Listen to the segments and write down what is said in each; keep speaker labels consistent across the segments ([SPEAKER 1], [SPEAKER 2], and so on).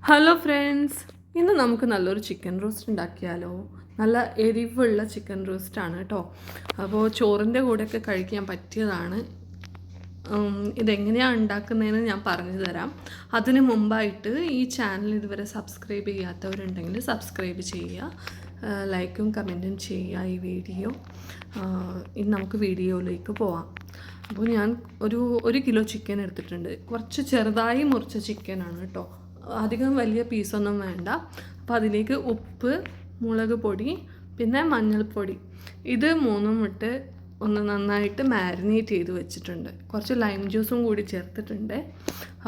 [SPEAKER 1] Hello friends, ഇന്ന് നമുക്ക് നല്ലൊരു ചിക്കൻ റോസ്റ്റ് ഉണ്ടാക്കിയാലോ. നല്ല എരിവുള്ള ചിക്കൻ റോസ്റ്റാണ് കേട്ടോ. അപ്പോൾ ചോറിൻ്റെ കൂടെയൊക്കെ കഴിക്കാൻ പറ്റിയതാണ്. ഇതെങ്ങനെയാണ് ഉണ്ടാക്കുന്നതെന്ന് ഞാൻ പറഞ്ഞു തരാം. അതിന് മുമ്പായിട്ട് ഈ ചാനൽ ഇതുവരെ സബ്സ്ക്രൈബ് ചെയ്യാത്തവരുണ്ടെങ്കിൽ സബ്സ്ക്രൈബ് ചെയ്യുക, ലൈക്കും കമൻറ്റും ചെയ്യുക ഈ വീഡിയോ. ഇനി നമുക്ക് വീഡിയോയിലേക്ക് പോവാം. അപ്പോൾ ഞാൻ ഒരു കിലോ ചിക്കൻ എടുത്തിട്ടുണ്ട്. കുറച്ച് ചെറുതായി മുറിച്ച ചിക്കനാണ് കേട്ടോ, അധികം വലിയ പീസൊന്നും വേണ്ട. അപ്പോൾ അതിലേക്ക് ഉപ്പ്, മുളക് പൊടി, പിന്നെ മഞ്ഞൾപ്പൊടി, ഇത് മൂന്നും ഇട്ട് ഒന്ന് നന്നായിട്ട് മാരിനേറ്റ് ചെയ്ത് വെച്ചിട്ടുണ്ട്. കുറച്ച് ലൈം ജ്യൂസും കൂടി ചേർത്തിട്ടുണ്ട്.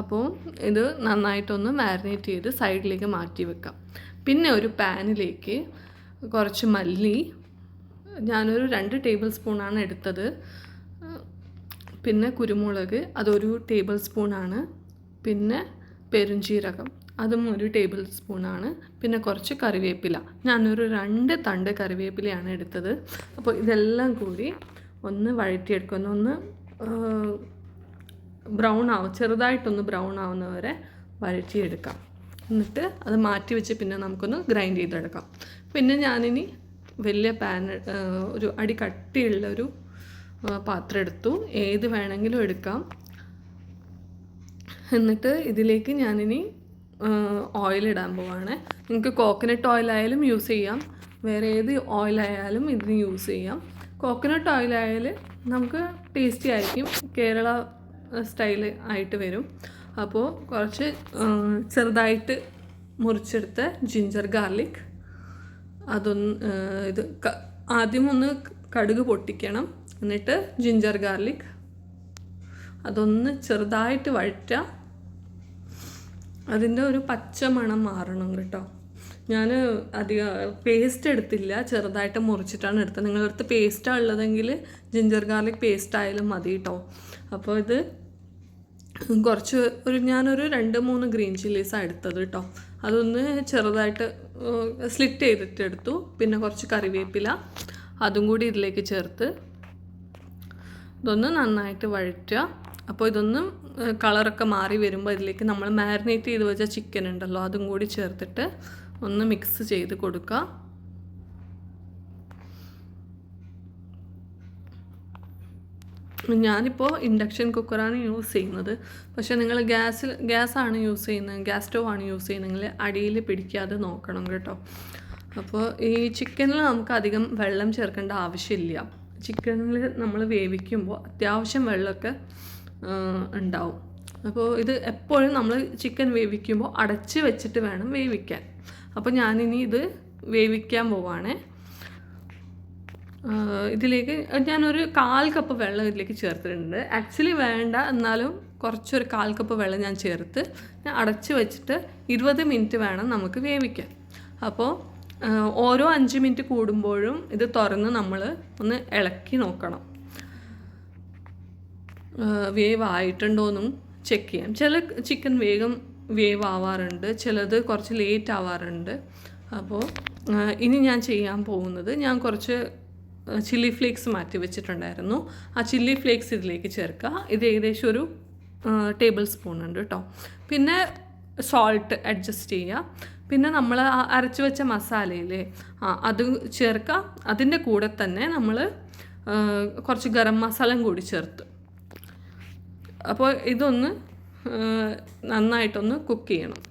[SPEAKER 1] അപ്പോൾ ഇത് നന്നായിട്ടൊന്ന് മാരിനേറ്റ് ചെയ്ത് സൈഡിലേക്ക് മാറ്റി വെക്കാം. പിന്നെ ഒരു പാനിലേക്ക് കുറച്ച് മല്ലി, ഞാനൊരു 2 ടേബിൾ സ്പൂണാണ് എടുത്തത്. പിന്നെ കുരുമുളക്, അതൊരു ടേബിൾ സ്പൂണാണ്. പിന്നെ പെരുംജീരകം, അതും ഒരു ടേബിൾ സ്പൂണാണ്. പിന്നെ കുറച്ച് കറിവേപ്പില, ഞാനൊരു 2 തണ്ട് കറിവേപ്പിലയാണ് എടുത്തത്. അപ്പോൾ ഇതെല്ലാം കൂടി ഒന്ന് വഴറ്റിയെടുക്കുന്ന, ഒന്ന് ചെറുതായിട്ടൊന്ന് ബ്രൗൺ ആവുന്നവരെ വഴറ്റിയെടുക്കാം. എന്നിട്ട് അത് മാറ്റി വെച്ച് പിന്നെ നമുക്കൊന്ന് ഗ്രൈൻഡ് ചെയ്തെടുക്കാം. പിന്നെ ഞാനിനി വലിയ ഒരു അടി കട്ടിയുള്ളൊരു പാത്രം എടുത്തു. ഏത് വേണമെങ്കിലും എടുക്കാം. എന്നിട്ട് ഇതിലേക്ക് ഞാനിനി ഓയിലിടാൻ പോവാണ്. നിങ്ങൾക്ക് കോക്കനട്ട് ഓയിലായാലും യൂസ് ചെയ്യാം, വേറെ ഏത് ഓയിലായാലും ഇതിന് യൂസ് ചെയ്യാം. കോക്കനട്ട് ഓയിലായാൽ നമുക്ക് ടേസ്റ്റി ആയിരിക്കും, കേരള സ്റ്റൈൽ ആയിട്ട് വരും. അപ്പോൾ കുറച്ച് ചെറുതായിട്ട് മുറിച്ചെടുത്ത ജിഞ്ചർ ഗാർലിക്, ആദ്യം ഒന്ന് കടുക് പൊട്ടിക്കണം. എന്നിട്ട് ജിഞ്ചർ ഗാർലിക് അതൊന്ന് ചെറുതായിട്ട് വഴറ്റുക. അതിൻ്റെ ഒരു പച്ച മണം മാറണം കേട്ടോ. ഞാൻ അധികം പേസ്റ്റ് എടുത്തില്ല, ചെറുതായിട്ട് മുറിച്ചിട്ടാണ് എടുത്തത്. നിങ്ങളുടെ അടുത്ത് പേസ്റ്റാണ് ഉള്ളതെങ്കിൽ ജിഞ്ചർ ഗാർലിക് പേസ്റ്റ് ആയാലും മതി കേട്ടോ. അപ്പോൾ ഇത് ഞാനൊരു 2-3 ഗ്രീൻ ചില്ലീസാണ് എടുത്തത് കേട്ടോ. അതൊന്ന് ചെറുതായിട്ട് സ്ലിറ്റ് ചെയ്തിട്ട് എടുത്തു. പിന്നെ കുറച്ച് കറിവേപ്പില, അതും കൂടി ഇതിലേക്ക് ചേർത്ത് ഇതൊന്ന് നന്നായിട്ട് വഴറ്റുക. അപ്പോൾ ഇതൊന്നും കളറൊക്കെ മാറി വരുമ്പോൾ ഇതിലേക്ക് നമ്മൾ മാരിനേറ്റ് ചെയ്ത് വെച്ച ചിക്കൻ ഉണ്ടല്ലോ, അതും കൂടി ചേർത്തിട്ട് ഒന്ന് മിക്സ് ചെയ്ത് കൊടുക്കുക. ഞാനിപ്പോൾ ഇൻഡക്ഷൻ കുക്കറാണ് യൂസ് ചെയ്യുന്നത്. പക്ഷേ നിങ്ങൾ ഗ്യാസാണ് യൂസ് ചെയ്യുന്നത്, ഗ്യാസ് സ്റ്റവ് ആണ് യൂസ് ചെയ്യുന്നതെങ്കിൽ അടിയിൽ പിടിക്കാതെ നോക്കണം കേട്ടോ. അപ്പോൾ ഈ ചിക്കനിൽ നമുക്ക് അധികം വെള്ളം ചേർക്കേണ്ട ആവശ്യമില്ല. ചിക്കനിൽ നമ്മൾ വേവിക്കുമ്പോൾ അത്യാവശ്യം വെള്ളമൊക്കെ ഉണ്ടാവും. അപ്പോൾ ഇത് എപ്പോഴും നമ്മൾ ചിക്കൻ വേവിക്കുമ്പോൾ അടച്ച് വെച്ചിട്ട് വേണം വേവിക്കാൻ. അപ്പോൾ ഞാനിനി ഇത് വേവിക്കാൻ പോവാണ്. ഇതിലേക്ക് ഞാനൊരു 1/4 കപ്പ് വെള്ളം ഇതിലേക്ക് ചേർത്തിട്ടുണ്ട്. ആക്ച്വലി വേണ്ട, എന്നാലും കുറച്ചൊരു 1/4 കപ്പ് വെള്ളം ഞാൻ ചേർത്ത് അടച്ച് വെച്ചിട്ട് 20 മിനിറ്റ് വേണം നമുക്ക് വേവിക്കാൻ. അപ്പോൾ ഓരോ 5 മിനിറ്റ് കൂടുമ്പോഴും ഇത് തുറന്ന് നമ്മൾ ഒന്ന് ഇളക്കി നോക്കണം, വേവ് ആയിട്ടുണ്ടോയെന്നും ചെക്ക് ചെയ്യാം. ചില ചിക്കൻ വേഗം വേവ് ആവാറുണ്ട്, ചിലത് കുറച്ച് ലേറ്റ് ആവാറുണ്ട്. അപ്പോൾ ഇനി ഞാൻ ചെയ്യാൻ പോകുന്നത്, ഞാൻ കുറച്ച് ചില്ലി ഫ്ലേക്സ് മാറ്റി വെച്ചിട്ടുണ്ടായിരുന്നു. ആ ചില്ലി ഫ്ലേക്സ് ഇതിലേക്ക് ചേർക്കുക. ഇത് ഏകദേശം ഒരു ടേബിൾ സ്പൂൺ ഉണ്ട് കേട്ടോ. പിന്നെ സോൾട്ട് അഡ്ജസ്റ്റ് ചെയ്യുക. പിന്നെ നമ്മൾ അരച്ച് വെച്ച മസാലയില്ലേ, അത് ചേർക്കുക. അതിൻ്റെ കൂടെ തന്നെ നമ്മൾ കുറച്ച് ഗരം മസാലയും കൂടി ചേർത്ത്, അപ്പോൾ ഇതൊന്ന് നന്നായിട്ടൊന്ന് കുക്ക് ചെയ്യണം.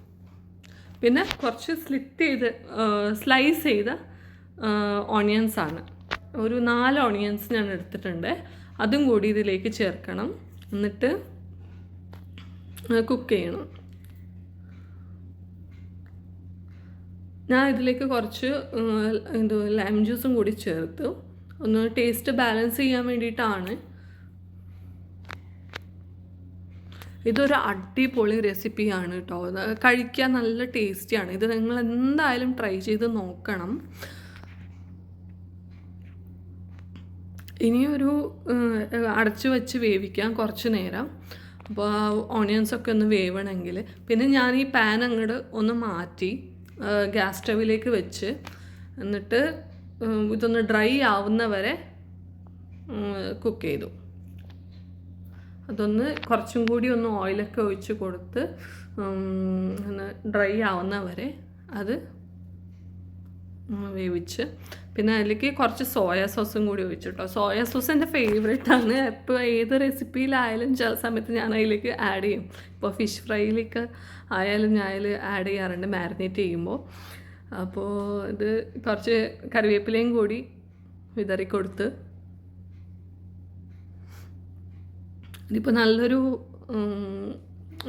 [SPEAKER 1] പിന്നെ കുറച്ച് സ്ലൈസ് ചെയ്ത ഓണിയൻസാണ്, ഒരു 4 ഓണിയൻസ് ഞാൻ എടുത്തിട്ടുണ്ട്. അതും കൂടി ഇതിലേക്ക് ചേർക്കണം. എന്നിട്ട് കുക്ക് ചെയ്യണം. ഞാൻ ഇതിലേക്ക് കുറച്ച് ലൈം ജ്യൂസും കൂടി ചേർത്തു, ഒന്ന് ടേസ്റ്റ് ബാലൻസ് ചെയ്യാൻ വേണ്ടിയിട്ടാണ്. ഇതൊരു അടിപൊളി റെസിപ്പിയാണ് കേട്ടോ. കഴിക്കാൻ നല്ല ടേസ്റ്റിയാണ്. ഇത് നിങ്ങൾ എന്തായാലും ട്രൈ ചെയ്ത് നോക്കണം. ഇനിയൊരു അടച്ചു വെച്ച് വേവിക്കാം കുറച്ച് നേരം. അപ്പോൾ ഓണിയൻസൊക്കെ ഒന്ന് വേവണമെങ്കിൽ. പിന്നെ ഞാൻ ഈ പാൻ അങ്ങോട്ട് ഒന്ന് മാറ്റി ഗ്യാസ് സ്റ്റവിലേക്ക് വെച്ച്, എന്നിട്ട് ഇതൊന്ന് ഡ്രൈ ആവുന്നവരെ കുക്ക് ചെയ്തു. അതൊന്ന് കുറച്ചും കൂടി ഒന്ന് ഓയിലൊക്കെ ഒഴിച്ച് കൊടുത്ത് ഡ്രൈ ആവുന്ന വരെ അത് വേവിച്ച് പിന്നെ അതിലേക്ക് കുറച്ച് സോയാ സോസും കൂടി ഒഴിച്ചു കേട്ടോ. സോയാ സോസ് എൻ്റെ ഫേവറേറ്റാണ്. എപ്പോൾ ഏത് റെസിപ്പിയിലായാലും ചില സമയത്ത് ഞാൻ അതിലേക്ക് ആഡ് ചെയ്യും. ഇപ്പോൾ ഫിഷ് ഫ്രൈയിലേക്ക് ആയാലും ഞാൻ അതിൽ ആഡ് ചെയ്യാറുണ്ട് മാരിനേറ്റ് ചെയ്യുമ്പോൾ. അപ്പോൾ ഇത് കുറച്ച് കറിവേപ്പിലയും കൂടി വിതറി കൊടുത്ത് ഇതിപ്പോൾ നല്ലൊരു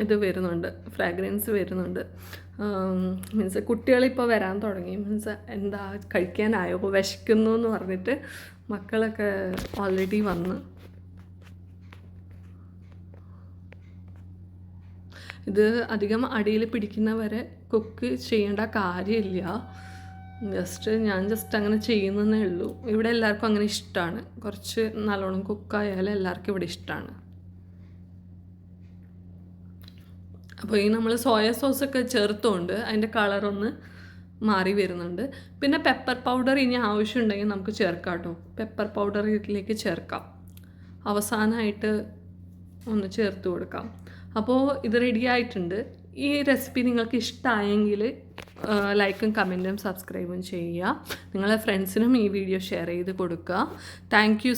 [SPEAKER 1] ഇത് വരുന്നുണ്ട്, ഫ്രാഗ്രൻസ് വരുന്നുണ്ട്. മീൻസ് കുട്ടികളിപ്പോൾ വരാൻ തുടങ്ങി. മീൻസ് എന്താ കഴിക്കാനായോ, ഇപ്പോൾ വിശക്കുന്നു എന്ന് പറഞ്ഞിട്ട് മക്കളൊക്കെ ഓൾറെഡി വന്ന്. ഇത് അധികം അടിയിൽ പിടിക്കുന്നവരെ കുക്ക് ചെയ്യേണ്ട കാര്യമില്ല. ഞാൻ ജസ്റ്റ് അങ്ങനെ ചെയ്യുന്നതേ ഉള്ളൂ. ഇവിടെ എല്ലാവർക്കും അങ്ങനെ ഇഷ്ടമാണ്. കുറച്ച് നല്ലോണം കുക്കായാലും എല്ലാവർക്കും ഇവിടെ ഇഷ്ടമാണ്. അപ്പോൾ ഈ നമ്മൾ സോയ സോസൊക്കെ ചേർത്തുകൊണ്ട് അതിൻ്റെ കളറൊന്ന് മാറി വരുന്നുണ്ട്. പിന്നെ പെപ്പർ പൗഡർ ഇനി ആവശ്യമുണ്ടെങ്കിൽ നമുക്ക് ചേർക്കാം കേട്ടോ. പെപ്പർ പൗഡർ ഇതിലേക്ക് ചേർക്കാം, അവസാനമായിട്ട് ഒന്ന് ചേർത്ത് കൊടുക്കാം. അപ്പോൾ ഇത് റെഡി ആയിട്ടുണ്ട്. ഈ റെസിപ്പി നിങ്ങൾക്ക് ഇഷ്ടമായെങ്കിൽ ലൈക്കും കമൻറ്റും സബ്സ്ക്രൈബും ചെയ്യുക. നിങ്ങളെ ഫ്രണ്ട്സിനും ഈ വീഡിയോ ഷെയർ ചെയ്ത് കൊടുക്കുക. Thank you.